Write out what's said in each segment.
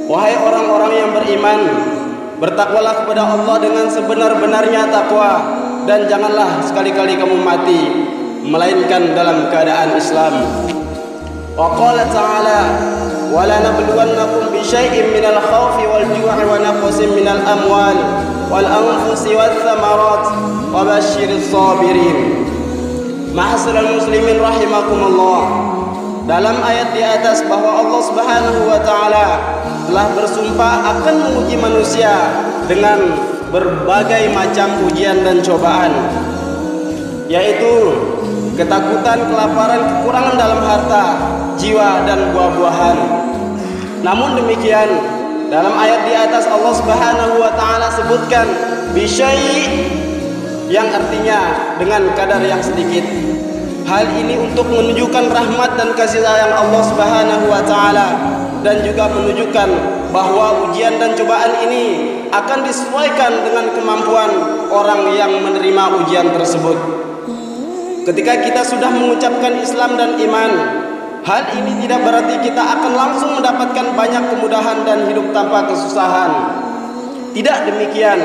Wahai orang-orang yang beriman, bertakwalah kepada Allah dengan sebenar-benarnya takwa, dan janganlah sekali-kali kamu mati melainkan dalam keadaan Islam. Wa qala ta'ala, wa lanabluwannakum bisyai'in minal khawfi wal ju'i wa naqsin minal amwal wal anfusi wath thamarat wa basyirish sabirin. Ma'asyiral muslimin rahimakumullah. Dalam ayat di atas bahwa Allah Subhanahu wa taala telah bersumpah akan menguji manusia dengan berbagai macam ujian dan cobaan, yaitu ketakutan, kelaparan, kekurangan dalam harta, jiwa dan buah-buahan. Namun demikian, dalam ayat di atas Allah Subhanahu wa taala sebutkan bisyai, yang artinya dengan kadar yang sedikit. Hal ini untuk menunjukkan rahmat dan kasih sayang Allah Subhanahu wa taala, dan juga menunjukkan bahwa ujian dan cobaan ini akan disesuaikan dengan kemampuan orang yang menerima ujian tersebut. Ketika kita sudah mengucapkan Islam dan iman, hal ini tidak berarti kita akan langsung mendapatkan banyak kemudahan dan hidup tanpa kesusahan. Tidak demikian.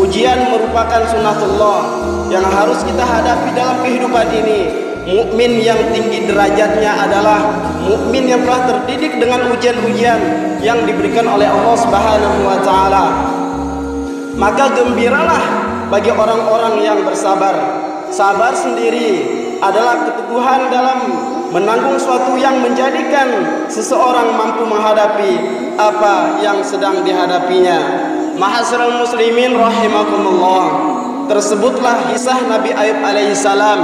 Ujian merupakan sunnatullah yang harus kita hadapi dalam kehidupan ini. Mukmin yang tinggi derajatnya adalah mukmin yang telah terdidik dengan ujian-ujian yang diberikan oleh Allah Subhanahu wa taala. Maka gembiralah bagi orang-orang yang bersabar. Sabar sendiri adalah keteguhan dalam menanggung suatu yang menjadikan seseorang mampu menghadapi apa yang sedang dihadapinya. Ma'asyiral muslimin rahimakumullah. Tersebutlah kisah Nabi Ayub alaihissalam,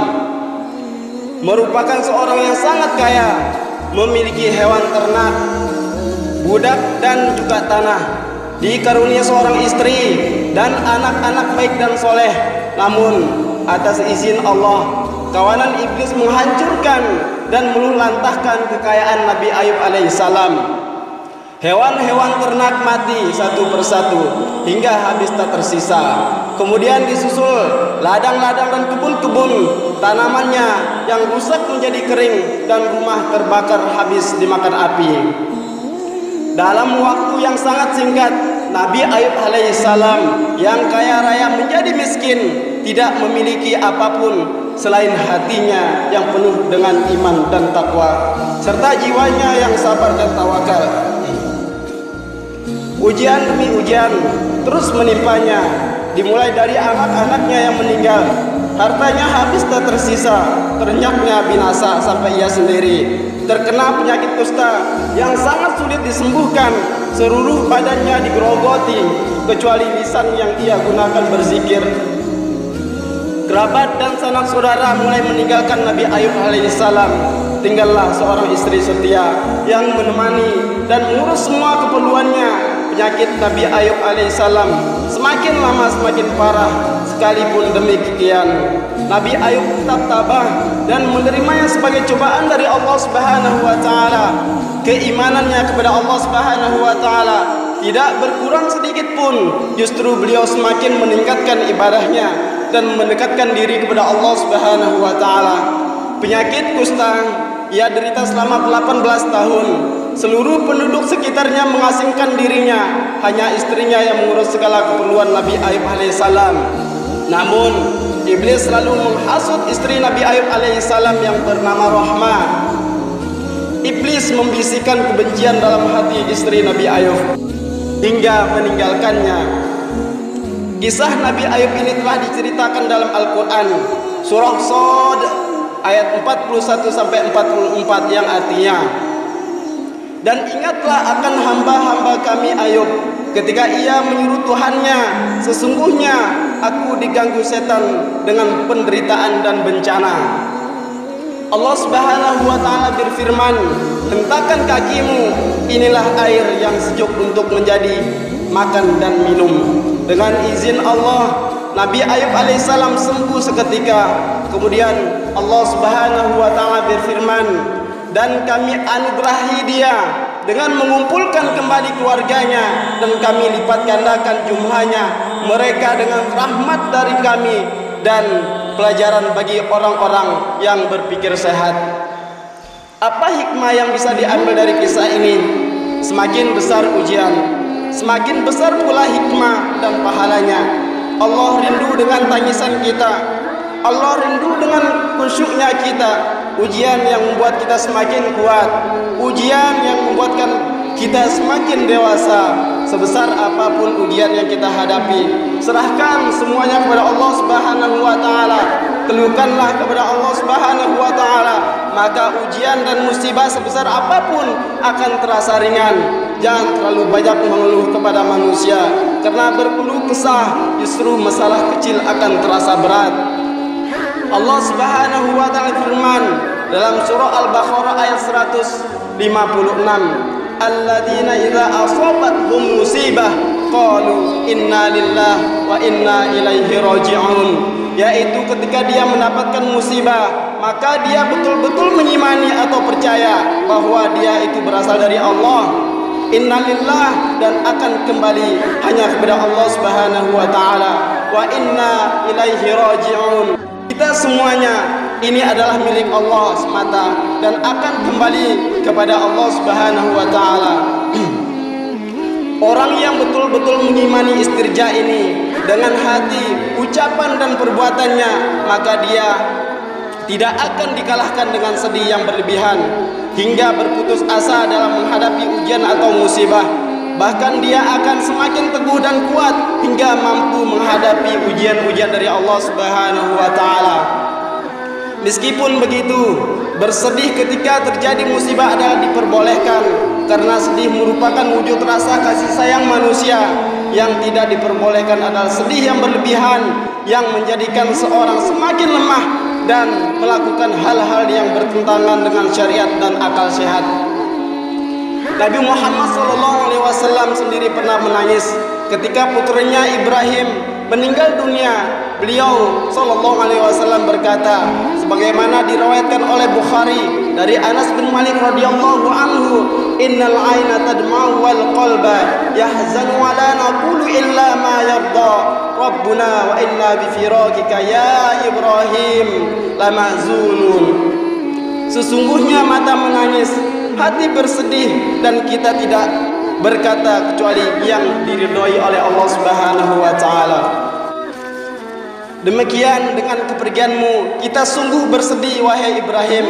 merupakan seorang yang sangat kaya, memiliki hewan ternak, budak dan juga tanah, dikarunia seorang istri dan anak-anak baik dan soleh. Namun atas izin Allah, kawanan iblis menghancurkan dan meluluhlantahkan kekayaan Nabi Ayub alaihissalam. Hewan-hewan ternak mati satu persatu hingga habis tak tersisa. Kemudian disusul ladang-ladang dan kebun-kebun tanamannya yang rusak menjadi kering, dan rumah terbakar habis dimakan api. Dalam waktu yang sangat singkat, Nabi Ayub alaihissalam yang kaya raya menjadi miskin, tidak memiliki apapun selain hatinya yang penuh dengan iman dan takwa, serta jiwanya yang sabar dan tawakal. Ujian demi ujian terus menimpanya, dimulai dari anak-anaknya yang meninggal, hartanya habis tak tersisa, ternaknya binasa, sampai ia sendiri terkena penyakit kusta yang sangat sulit disembuhkan. Seluruh badannya digerogoti kecuali lisan yang ia gunakan berzikir. Kerabat dan sanak saudara mulai meninggalkan Nabi Ayub alaihissalam. Tinggallah seorang istri setia yang menemani dan mengurus semua keperluannya. Penyakit Nabi Ayub alaihissalam semakin lama semakin parah. Sekalipun demikian, Nabi Ayub tetap tabah dan menerimanya sebagai cobaan dari Allah Subhanahu wa taala. Keimanannya kepada Allah Subhanahu wa taala tidak berkurang sedikit pun, justru beliau semakin meningkatkan ibadahnya dan mendekatkan diri kepada Allah Subhanahu wa taala. Penyakit kusta ia derita selama 18 tahun. Seluruh penduduk sekitarnya mengasingkan dirinya, hanya istrinya yang mengurus segala keperluan Nabi Ayub alaihissalam. Namun iblis selalu menghasut istri Nabi Ayub alaihissalam yang bernama Rahmah. Iblis membisikkan kebencian dalam hati istri Nabi Ayub hingga meninggalkannya. Kisah Nabi Ayub ini telah diceritakan dalam Al-Quran, surah Shad ayat 41 sampai 44, yang artinya, dan ingatlah akan hamba-hamba kami Ayub ketika ia menyuruh Tuhannya, sesungguhnya aku diganggu setan dengan penderitaan dan bencana. Allah Subhanahu wa taala berfirman, hentakan kakimu, inilah air yang sejuk untuk menjadi makan dan minum. Dengan izin Allah, Nabi Ayub alaihissalam sembuh seketika. Kemudian Allah Subhanahu wa taala berfirman, dan kami anugerahi dia dengan mengumpulkan kembali keluarganya, dan kami lipat gandakan jumlahnya mereka dengan rahmat dari kami dan pelajaran bagi orang-orang yang berpikir sehat. Apa hikmah yang bisa diambil dari kisah ini? semakin besar ujian, semakin besar pula hikmah dan pahalanya. Allah rindu dengan tangisan kita, Allah rindu dengan khusyuknya kita. Ujian yang membuat kita semakin kuat, ujian yang membuatkan kita semakin dewasa. Sebesar apapun ujian yang kita hadapi, serahkan semuanya kepada Allah Subhanahu wa taala. Keluhkanlah kepada Allah Subhanahu wa taala, maka ujian dan musibah sebesar apapun akan terasa ringan. Jangan terlalu banyak mengeluh kepada manusia, karena berkeluh kesah justru masalah kecil akan terasa berat. Allah Subhanahu wa taala firman dalam surah Al-Baqarah ayat 156, alladzina idza asabathum musibah qalu inna lillahi wa inna ilaihi raji'un, yaitu ketika dia mendapatkan musibah maka dia betul-betul mengimani atau percaya bahwa dia itu berasal dari Allah, innalillah, dan akan kembali hanya kepada Allah Subhanahu wa taala, wa inna ilaihi raji'un. Kita semuanya ini adalah milik Allah semata dan akan kembali kepada Allah Subhanahu wa taala. Orang yang betul-betul mengimani istirja ini dengan hati, ucapan dan perbuatannya, maka dia tidak akan dikalahkan dengan sedih yang berlebihan hingga berputus asa dalam menghadapi ujian atau musibah. Bahkan dia akan semakin teguh dan kuat hingga mampu menghadapi ujian-ujian dari Allah Subhanahu wa taala. Meskipun begitu, bersedih ketika terjadi musibah adalah diperbolehkan, karena sedih merupakan wujud rasa kasih sayang manusia. Yang tidak diperbolehkan adalah sedih yang berlebihan, yang menjadikan seorang semakin lemah dan melakukan hal-hal yang bertentangan dengan syariat dan akal sehat. Nabi Muhammad SAW sendiri pernah menangis ketika putranya Ibrahim meninggal dunia. Beliau SAW berkata, sebagaimana diriwayatkan oleh Bukhari dari Anas bin Malik radhiyallahu anhu, innal aina tadma'u wal qalba yahzanu wa la naqulu illa ma yarda rabbuna wa inna bi firaqika ya Ibrahim lamahzunun. Sesungguhnya mata menangis, hati bersedih, dan kita tidak berkata kecuali yang diridhoi oleh Allah Subhanahu wa taala. Demikian dengan kepergianmu kita sungguh bersedih wahai Ibrahim.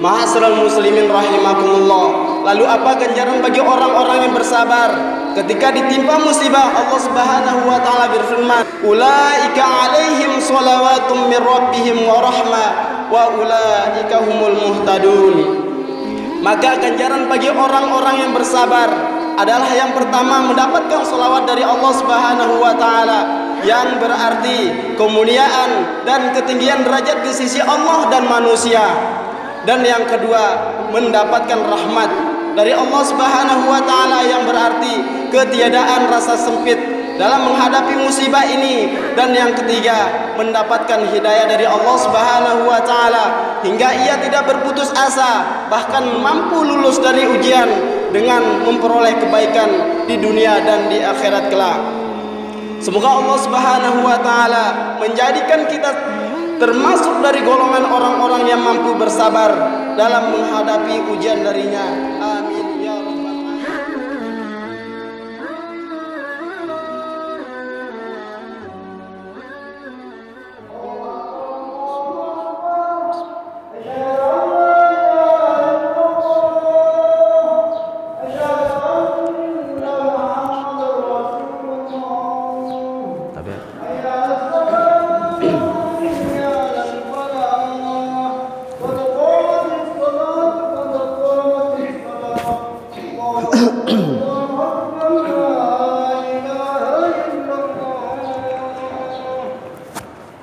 Ma'asyiral muslimin rahimakumullah. Lalu apa ganjaran bagi orang-orang yang bersabar ketika ditimpa musibah? Allah Subhanahu wa taala berfirman, ulaika alaihim shalawatum mir rabbihim wa rahmah wa ulaika humul muhtadun. Maka ganjaran bagi orang-orang yang bersabar adalah yang pertama mendapatkan salawat dari Allah Subhanahu wa taala, yang berarti kemuliaan dan ketinggian derajat di sisi Allah dan manusia. Dan yang kedua mendapatkan rahmat dari Allah Subhanahu wa taala, yang berarti ketiadaan rasa sempit dalam menghadapi musibah ini. Dan yang ketiga mendapatkan hidayah dari Allah Subhanahu wa taala hingga ia tidak berputus asa, bahkan mampu lulus dari ujian dengan memperoleh kebaikan di dunia dan di akhirat kelak. Semoga Allah Subhanahu wa taala menjadikan kita termasuk dari golongan orang-orang yang mampu bersabar dalam menghadapi ujian darinya. Amin ya rabbal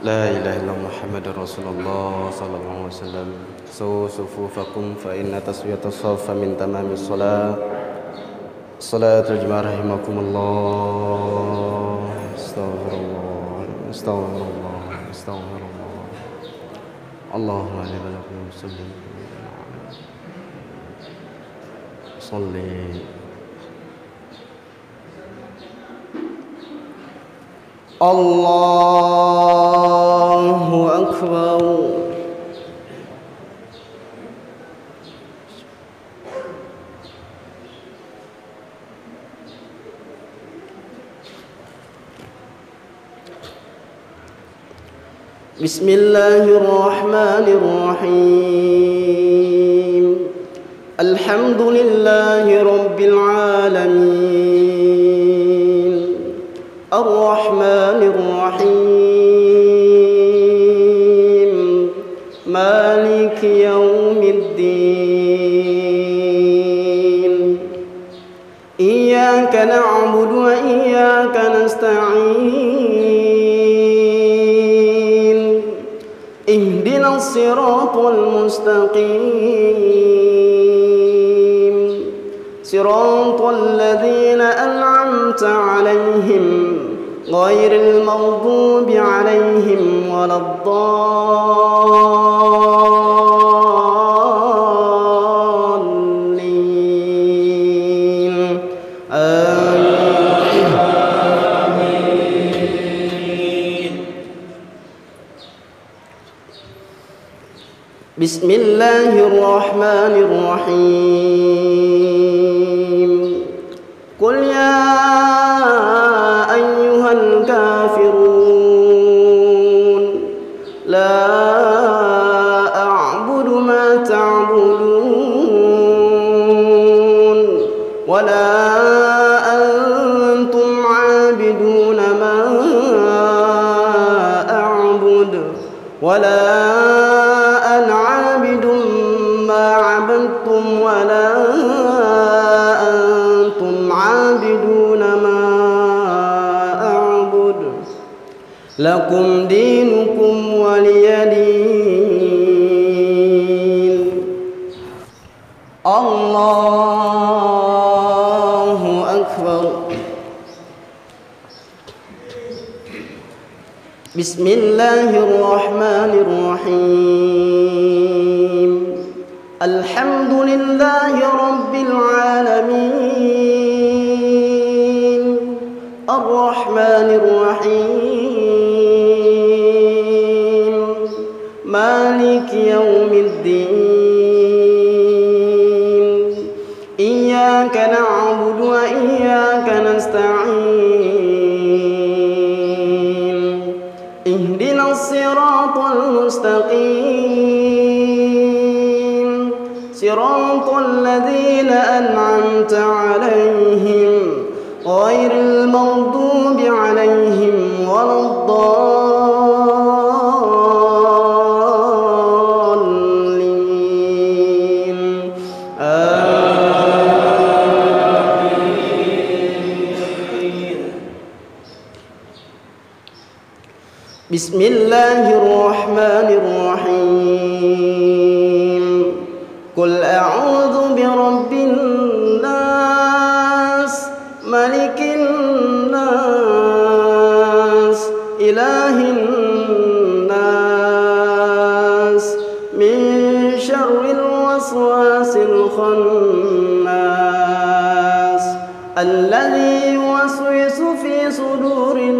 La ilaha illallah Muhammadur Rasulullah sallallahu alaihi wasallam. Sufufakum fa inna taswiyatas saffa min tamamis salat. Salatul jamaah rahimakumullah. Astaghfirullah. Astaghfirullah. Astaghfirullah. Allahumma la ilaha illa anta salli. Allahu Akbar. Bismillahirrahmanirrahim. Alhamdulillahi rabbil alamin. Ar-Rahmanir Rahim. Maliki yaumiddin. Iyyaka na'budu wa iyyaka nasta'in. Ihdinas siratal mustaqim. Siratal ladzina an'amta 'alaihim ghairil maghdubi 'alaihim waladdallin. Amin. Bismillahirrahmanirrahim. Qul ya ayyuhal kafirun la a'budu ma ta'budun wa la antum 'abiduna ma a'budu wa la ana 'abidun ma 'abadtum wa la antum 'abiduna ma a'budu lakum dinukum waliyadin. Allahu akbar. Bismillahirrahmanirrahim. Alhamdulillahi rabbil alamin. Ar-Rahmanir Rahim. Maliki yaumiddin. Iyyaka na'budu wa iyyaka nasta'in. Ihdinas siratal mustaqim. Siratal ladzina an'amta 'alaihim ghairil maghdubi 'alaihim waladdallin. Amin. Bismillahirrahmanirrahim. Qul a'udzu birabbin nas, malikin nas, ilahin nas, min syarril waswasil khannas, alladzi yuwaswisu fi sudurin